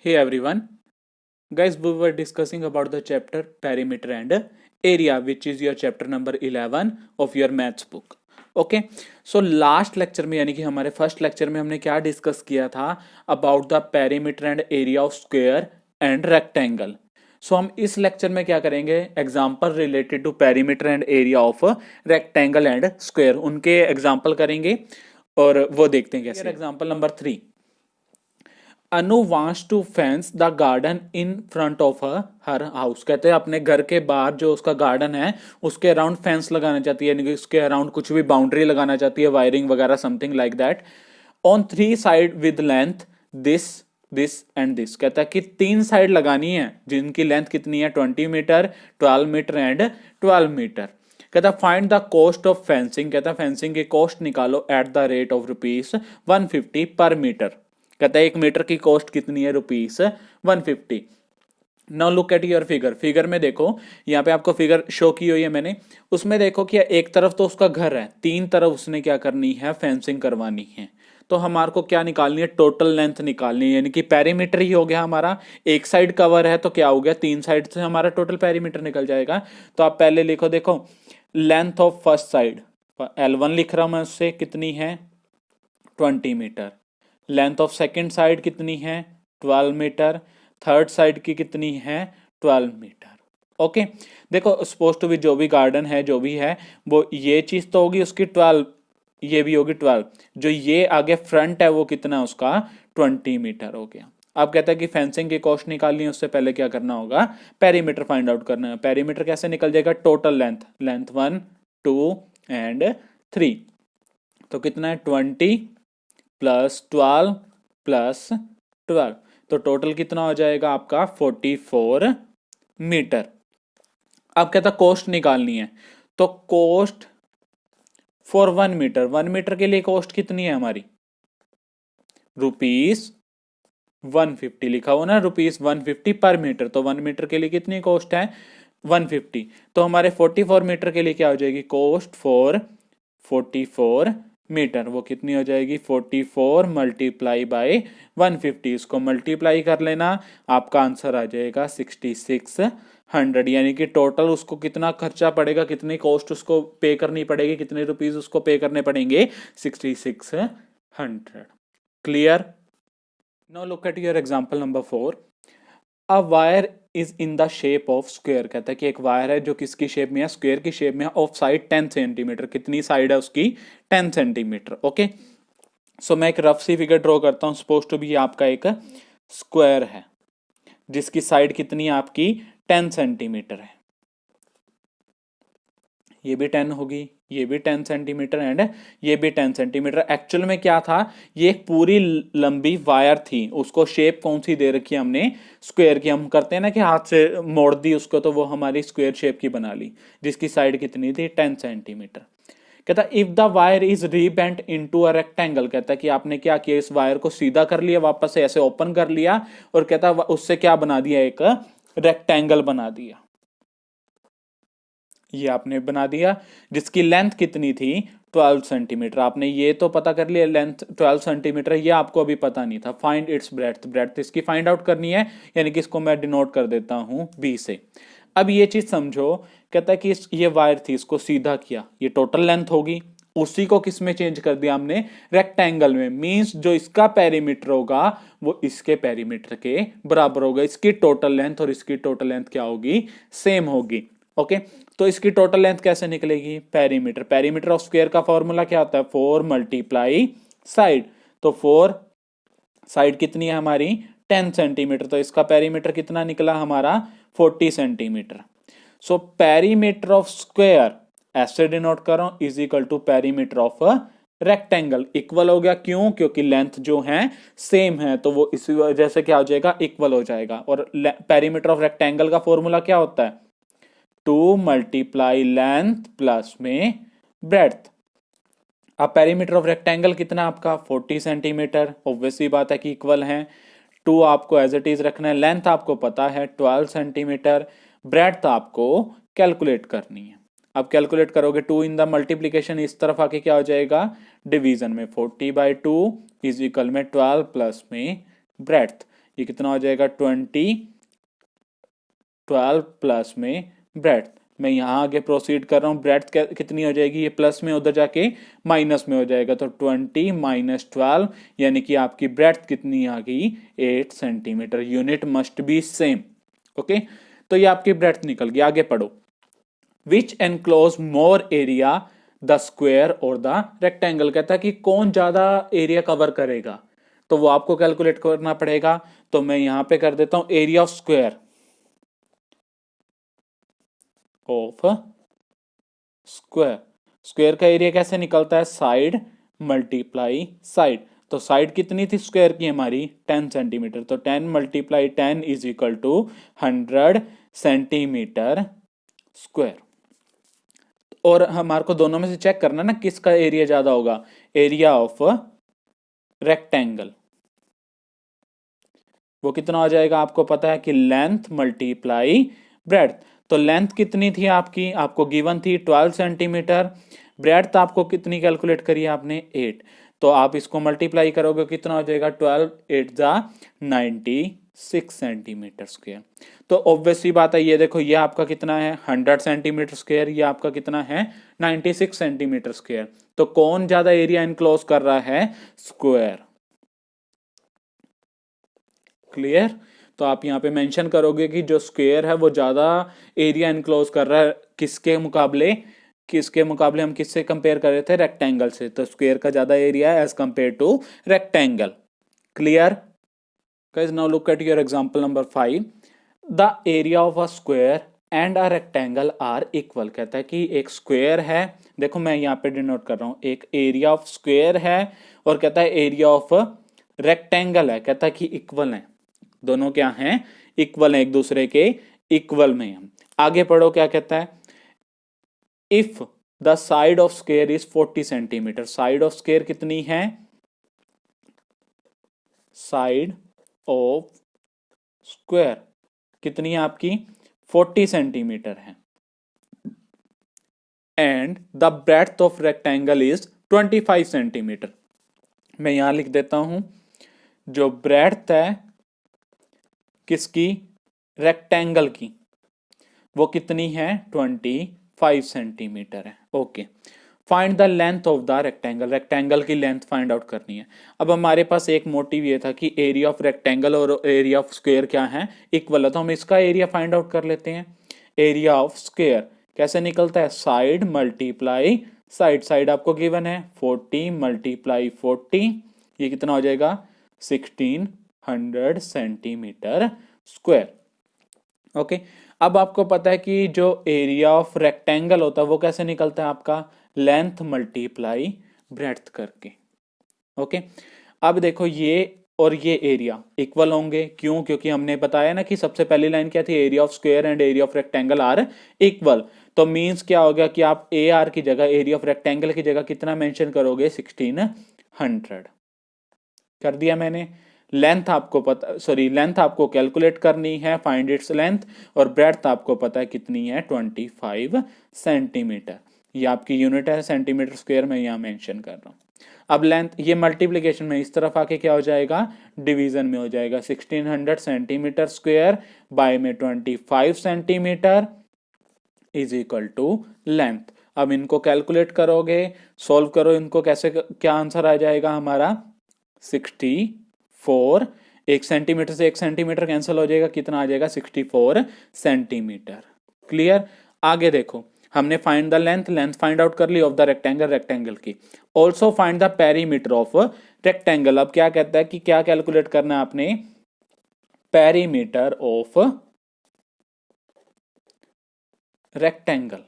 Hey everyone, guys, we were discussing about the chapter perimeter and area, which is your chapter number 11 of your maths book. Okay so last lecture में यानी कि हमारे first lecture में हमने क्या discuss किया था about the perimeter and area of square and rectangle. So हम इस लेक्चर में क्या करेंगे, example related to perimeter and area of rectangle and square, उनके एग्जांपल करेंगे और वो देखते हैं कैसे। Example number 3, Anu wants to fence the garden in front of her house. कहते हैं अपने घर के बाहर जो उसका गार्डन है उसके अराउंड फेंस लगाना चाहती है, यानी कि उसके अराउंड कुछ भी बाउंड्री लगाना चाहती है, वायरिंग वगैरह something like that, on 3 side with length this this and this. कहता है कि 3 साइड लगानी है जिनकी लेंथ कितनी है 20 मीटर, 12 मीटर एंड 12 मीटर। कहता find the cost of fencing. कहता फेंसिंग की कॉस्ट निकालो एट द रेट ऑफ ₹150 पर मीटर। कहता है 1 मीटर की कॉस्ट कितनी है ₹150। Now look at your figure. Figure में देखो, यहाँ पे आपको फिगर शो की हुई है मैंने, उसमें देखो कि एक तरफ तो उसका घर है, 3 तरफ उसने क्या करनी है, फेंसिंग करवानी है। तो हमारे को क्या निकालनी है, टोटल लेंथ निकालनी है, यानी कि पेरीमीटर ही हो गया हमारा। एक साइड कवर है तो क्या हो गया, 3 साइड से हमारा टोटल पेरीमीटर निकल जाएगा। तो आप पहले लिखो, देखो length of first side L1 लिख रहा हूं मैं, उससे कितनी है 20 metre. Length of second side कितनी है 12 मीटर। थर्ड साइड की कितनी है 12 मीटर। ओके देखो, सपोज टू बी जो भी गार्डन है जो भी है वो ये चीज तो होगी उसकी 12, ये भी होगी 12। जो ये आगे फ्रंट है वो कितना है उसका 20 मीटर हो गया। अब कहता है कि फेंसिंग की कॉस्ट निकालनी है, उससे पहले क्या करना होगा, पेरीमीटर फाइंड आउट करना है। पेरीमीटर कैसे निकल जाएगा, टोटल लेंथ, लेंथ 1 2 एंड 3, तो कितना है 20 प्लस 12 प्लस 12, तो टोटल कितना हो जाएगा आपका 44 मीटर। अब कहता कॉस्ट निकालनी है, तो कॉस्ट फॉर 1 मीटर, 1 मीटर के लिए कॉस्ट कितनी है हमारी, ₹150 लिखा हुआ ना, ₹150 पर मीटर। तो 1 मीटर के लिए कितनी कॉस्ट है 150। तो हमारे 44 मीटर के लिए क्या हो जाएगी, कॉस्ट फॉर 44 मीटर वो कितनी हो जाएगी, 44 मल्टीप्लाई बाय 150, इसको मल्टीप्लाई कर लेना, आपका आंसर आ जाएगा 6600। यानी कि टोटल उसको कितना खर्चा पड़ेगा, कितनी कॉस्ट उसको पे करनी पड़ेगी, कितने रुपीज उसको पे करने पड़ेंगे, 6600। Clear. Now look at your example number 4, a wire is in the shape of square. कहता है कि एक वायर है जो किसकी शेप में है, स्क्वायर की शेप में है, ऑफ साइड 10 सेंटीमीटर। कितनी साइड है उसकी 10 सेंटीमीटर। ओके सो मैं एक रफ सी फिगर ड्रॉ करता हूं। सपोज टू बी आपका एक स्क्वायर है जिसकी साइड कितनी है आपकी 10 सेंटीमीटर है, ये भी 10 होगी, ये भी 10 सेंटीमीटर एंड ये भी 10 सेंटीमीटर। एक्चुअल में क्या था, ये एक पूरी लंबी वायर थी, उसको शेप कौन सी दे रखी है हमने, स्क्वायर की। हम करते हैं ना कि हाथ से मोड़ दी उसको, तो वो हमारी स्क्वायर शेप की बना ली, जिसकी साइड कितनी थी 10 सेंटीमीटर। कहता if the wire is rebent into a rectangle. कहता है कि आपने क्या किया, इस वायर को सीधा कर लिया, वापस से ऐसे ओपन कर लिया, और कहता उससे क्या बना दिया, एक रेक्टेंगल बना दिया। ये आपने बना दिया जिसकी लेंथ कितनी थी 12 सेंटीमीटर। आपने ये तो पता कर लिया लेंथ 12 सेंटीमीटर, ये आपको अभी पता नहीं था। फाइंड इट्स ब्रेड्थ, ब्रेड्थ इसकी फाइंड आउट करनी है, यानी कि इसको मैं डिनोट कर देता हूं बी से। अब ये चीज समझो, कहता है कि ये वायर थी, इसको सीधा किया, ये टोटल लेंथ होगी, उसी को किस में चेंज कर दिया हमने, रेक्टेंगल में। मींस जो इसका पेरीमीटर होगा वो इसके पेरीमीटर के बराबर होगा। इसकी टोटल लेंथ और इसकी टोटल लेंथ क्या होगी, सेम होगी। ओके तो इसकी टोटल लेंथ कैसे निकलेगी, पेरीमीटर, पेरीमीटर ऑफ स्क्वायर का फॉर्मूला क्या होता है, 4 मल्टीप्लाई साइड। तो 4 साइड कितनी है हमारी 10 सेंटीमीटर, तो इसका पेरीमीटर कितना निकला हमारा 40 centimetre. So perimeter of square ऐसे डिनोट करो, is equal to perimeter of rectangle. Equal हो गया, क्यों, क्योंकि लेंथ जो है सेम है, तो वो इसी वजह से क्या हो जाएगा, इक्वल हो जाएगा। और पेरीमीटर ऑफ रेक्टेंगल का फॉर्मूला क्या होता है, 2 मल्टीप्लाई लेंथ प्लस में ब्रेड्थ। अब पेरीमीटर ऑफ रेक्टेंगल कितना आपका 40 सेंटीमीटर, ऑब्वियसली बात है कि इक्वल है। 2 आपको एज इट इज रखना है, लेंथ आपको पता है 12 सेंटीमीटर, ब्रेड्थ आपको कैलकुलेट करनी है। अब कैलकुलेट करोगे 2 इन द मल्टीप्लीकेशन, इस तरफ आके क्या हो जाएगा, डिवीजन में 40/2 इज इक्वल में 12 प्लस में ब्रेड्थ। ये कितना हो जाएगा 12 प्लस में ब्रेड्थ। मैं यहाँ आगे प्रोसीड कर रहा हूँ, ब्रेड्थ कितनी हो जाएगी, ये प्लस में उधर जाके माइनस में हो जाएगा, तो 20 माइनस 12 यानी कि आपकी ब्रेड्थ कितनी आ गई 8 centimetre. Unit must be same. Okay, तो ये आपकी ब्रेड्थ निकल गई। आगे पढ़ो। Which enclose more area the square और द रेक्टेंगल, कहता है कि कौन ज्यादा एरिया कवर करेगा, तो वो आपको कैलकुलेट करना पड़ेगा। तो मैं यहां पे कर देता हूं area of square of square. Square का एरिया कैसे निकलता है, साइड मल्टीप्लाई साइड। तो साइड कितनी थी स्क्वायर की हमारी 10 सेंटीमीटर, तो 10 multiply 10 is equal to 100 centimetre square. और हमारे को दोनों में से चेक करना ना किसका एरिया ज्यादा होगा, एरिया ऑफ रेक्टेंगल। वो कितना हो जाएगा, आपको पता है कि लेंथ मल्टीप्लाई ब्रेड्थ। तो लेंथ कितनी थी आपकी, आपको गिवन थी 12 सेंटीमीटर। ब्रेड्थ आपको कितनी कैलकुलेट करी आपने 8, तो आप इसको मल्टीप्लाई करोगे कितना हो जाएगा 12 8 जा 96 सेंटीमीटर स्क्वायर। तो ऑब्वियसली बात है, ये देखो ये आपका कितना है 100 सेंटीमीटर स्क्वायर, ये आपका कितना है 96 सेंटीमीटर स्क्वायर। तो कौन ज्यादा एरिया इनक्लोज कर रहा है, स्क्वायर। क्लियर। तो आप यहाँ पे मेंशन करोगे कि जो स्क्वायर है वो ज्यादा एरिया इनक्लोज कर रहा है, किसके मुकाबले हम किससे कंपेयर कर रहे थे, रेक्टेंगल से। तो स्क्वायर का ज्यादा एरिया है as compare to rectangle. Clear. Guys now look at your example number 5। The area of a square and a rectangle are equal, कहता है कि एक स्क्वायर है, देखो मैं यहाँ पे डिनोट कर रहा हूँ, एक एरिया ऑफ स्क्वायर है और कहता है एरिया ऑफ रेक्टेंगल है, कहता है कि इक्वल है, दोनों क्या हैं, इक्वल है, एक दूसरे के इक्वल में हम। आगे पढ़ो क्या कहता है, if the side of square is 40 centimetre. Side of square कितनी है, साइड ऑफ स्क्वायर कितनी है आपकी 40 सेंटीमीटर है, and the breadth of rectangle is 25 centimetre. मैं यहां लिख देता हूं, जो ब्रेड्थ है किसकी, रेक्टेंगल की, वो कितनी है 25 सेंटीमीटर है। Okay, find the length of the rectangle. Rectangle की लेंथ फाइंड आउट करनी है। अब हमारे पास एक मोटिव ये था कि एरिया ऑफ रेक्टेंगल और एरिया ऑफ स्क्वायर क्या है, इक्वल है, तो हम इसका एरिया फाइंड आउट कर लेते हैं। एरिया ऑफ स्क्वायर कैसे निकलता है, साइड मल्टीप्लाई साइड। साइड आपको गिवन है 40 मल्टीप्लाई 40, ये कितना हो जाएगा 1600 सेंटीमीटर स्क्वायर। ओके, अब आपको पता है कि जो एरिया ऑफ रेक्टेंगल होता है वो कैसे निकलता है आपका, लेंथ मल्टीप्लाई ब्रेड्थ करके। ओके, अब देखो ये और ये एरिया इक्वल होंगे, क्यों, क्योंकि हमने बताया ना कि सबसे पहली लाइन क्या थी, area of square and area of rectangle are equal. तो मींस क्या हो गया कि आप ए आर की जगह, एरिया ऑफ रेक्टेंगल की जगह कितना मेंशन करोगे 1600 कर दिया मैंने। लेंथ आपको पता, सॉरी लेंथ आपको कैलकुलेट करनी है, फाइंड इट्स लेंथ, और ब्रेड्थ आपको पता है कितनी है 25 सेंटीमीटर। ये आपकी यूनिट है सेंटीमीटर स्क्वायर में यहाँ मेंशन कर रहा हूँ। अब लेंथ ये मल्टीप्लीकेशन में इस तरफ आके क्या हो जाएगा, डिवीजन में हो जाएगा, 1600 सेंटीमीटर स्क्वायर बाय में 25 centimetre is equal to length. अब इनको कैलकुलेट करोगे, सोल्व करो इनको, कैसे क्या आंसर आ जाएगा हमारा 64। 1 सेंटीमीटर से 1 सेंटीमीटर कैंसिल हो जाएगा, कितना आ जाएगा 64 सेंटीमीटर। क्लियर। आगे देखो, हमने find the length, length find out कर ली ऑफ द रेक्टेंगल, रेक्टेंगल की। Also find the perimeter of rectangle. अब क्या कहता है कि क्या कैलकुलेट करना है आपने, पेरीमीटर ऑफ रेक्टेंगल।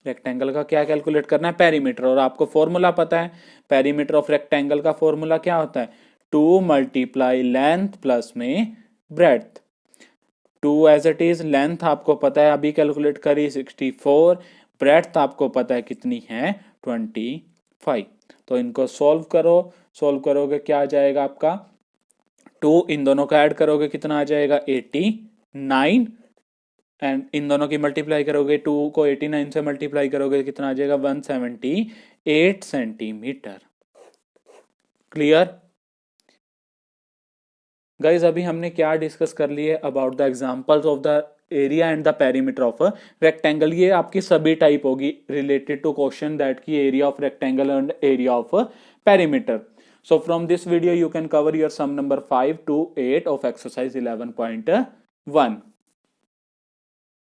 रेक्टेंगल का क्या कैलकुलेट करना है, पेरीमीटर, और आपको फॉर्मूला पता है, पेरीमीटर ऑफ रेक्टेंगल का फॉर्मूला क्या होता है, 2 मल्टीप्लाई लेंथ प्लस में breadth. 2 as it is, length आपको पता है अभी कैलकुलेट करी 64, ब्रेड्थ आपको पता है कितनी है 25। तो इनको सॉल्व करो, सॉल्व करोगे क्या आ जाएगा आपका 2, इन दोनों का ऐड करोगे कितना आ जाएगा 89, एंड इन दोनों की मल्टीप्लाई करोगे, 2 को 89 से मल्टीप्लाई करोगे कितना आ जाएगा 178 सेंटीमीटर। क्लियर। गाइज अभी हमने क्या डिस्कस कर लिए about the examples of the area and the perimeter of a rectangle. ये आपकी सभी टाइप होगी रिलेटेड टू क्वेश्चन दैट की area of rectangle and area of perimeter. So from this video you can cover your sum number 5 to 8 of exercise 11.1.